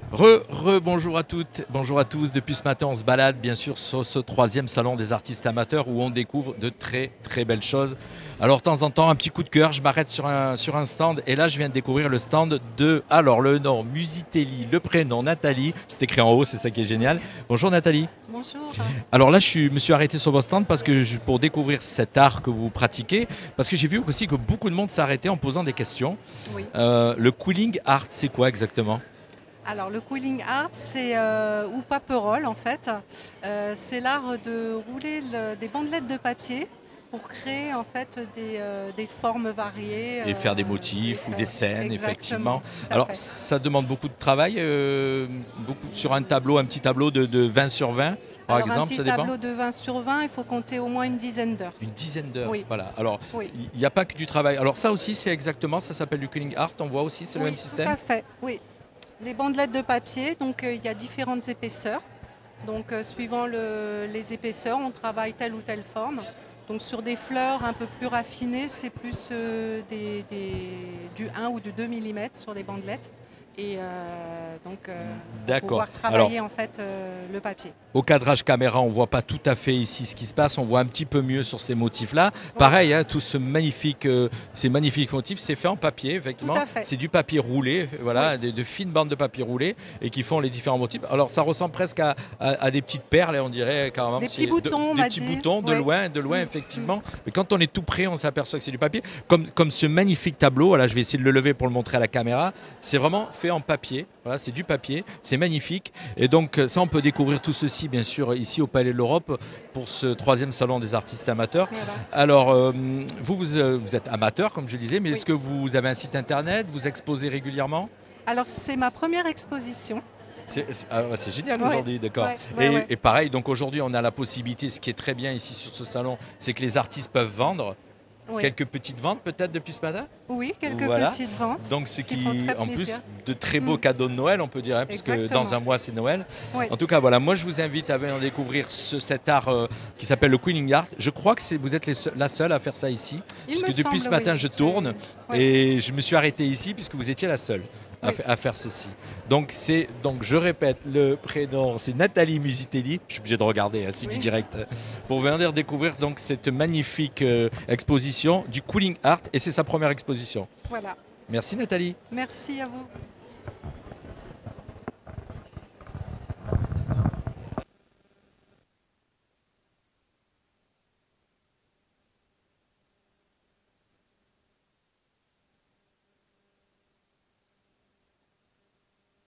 Bonjour à toutes, bonjour à tous. Depuis ce matin, on se balade bien sûr sur ce troisième salon des artistes amateurs où on découvre de très très belles choses. Alors, de temps en temps, un petit coup de cœur, je m'arrête sur un stand et là, je viens de découvrir le stand de, alors le nom, Musitelli, le prénom, Nathalie. C'est écrit en haut, c'est ça qui est génial. Bonjour Nathalie. Bonjour. Alors là, me suis arrêté sur votre stand parce que pour découvrir cet art que vous pratiquez, parce que j'ai vu aussi que beaucoup de monde s'arrêtait en posant des questions. Oui. Le cooling art, c'est quoi exactement? Alors le cooling art, c'est ou paperole en fait. C'est l'art de rouler des bandelettes de papier pour créer en fait des formes variées. Et faire des motifs ou des scènes, Exactement. effectivement. Tout à Alors, fait. ça demande beaucoup de travail, sur un tableau, un petit tableau de 20 sur 20, par Alors un exemple, petit ça dépend. tableau de 20 sur 20, il faut compter au moins une dizaine d'heures. Une dizaine d'heures, Oui. voilà. Alors, Oui. il n'y a pas que du travail. Alors, ça aussi, c'est exactement, ça s'appelle du cooling art, on voit aussi, c'est le Oui, même tout système. à fait. Oui. Les bandelettes de papier, donc il y a différentes épaisseurs. Donc suivant les épaisseurs, on travaille telle ou telle forme. Donc sur des fleurs un peu plus raffinées, c'est plus du 1 ou du 2 mm sur les bandelettes. Et pour D'accord. pouvoir Alors, travailler en fait le papier. au cadrage caméra, on ne voit pas tout à fait ici ce qui se passe, on voit un petit peu mieux sur ces motifs-là. Oui. Pareil, hein, ces magnifiques motifs, c'est fait en papier, Tout effectivement. à fait. C'est du papier roulé, voilà, Oui. de fines bandes de papier roulé et qui font les différents motifs. Alors ça ressemble presque à des petites perles, on dirait quand même. Des petits boutons, on des m'a petits dit. boutons, Oui. de loin, effectivement. Mais quand on est tout près, on s'aperçoit que c'est du papier. Comme ce magnifique tableau, voilà, je vais essayer de le lever pour le montrer à la caméra. C'est vraiment fait en papier. Voilà, c'est du papier, c'est magnifique. Et donc ça, on peut découvrir tout ceci, bien sûr, ici au Palais de l'Europe pour ce troisième salon des artistes amateurs. Voilà. Alors, vous êtes amateur, comme je le disais, mais Oui. est-ce que vous avez un site internet? Vous exposez régulièrement? Alors c'est ma première exposition. C'est génial Ouais, aujourd'hui, d'accord. ouais, ouais, ouais. Et pareil, donc aujourd'hui, on a la possibilité, ce qui est très bien ici sur ce salon, c'est que les artistes peuvent vendre. Oui. Quelques petites ventes peut-être depuis ce matin? Oui, quelques Voilà. petites ventes. Donc ce qui font très en plaisir. plus, de très beaux cadeaux de Noël, on peut dire, hein, puisque Exactement. dans un mois, c'est Noël. Oui. En tout cas, voilà, moi je vous invite à venir découvrir cet art qui s'appelle le Queening Art. Je crois que vous êtes la seule à faire ça ici. Il Parce me que depuis ce semble, matin, oui. je tourne Oui. et je me suis arrêté ici puisque vous étiez la seule Oui. à faire ceci. Donc, je répète, le prénom, c'est Nathalie Musitelli. Je suis obligé de regarder, hein, c'est Oui. du direct. Pour venir découvrir donc cette magnifique exposition du Cooling Art et c'est sa première exposition. Voilà. Merci Nathalie. Merci à vous.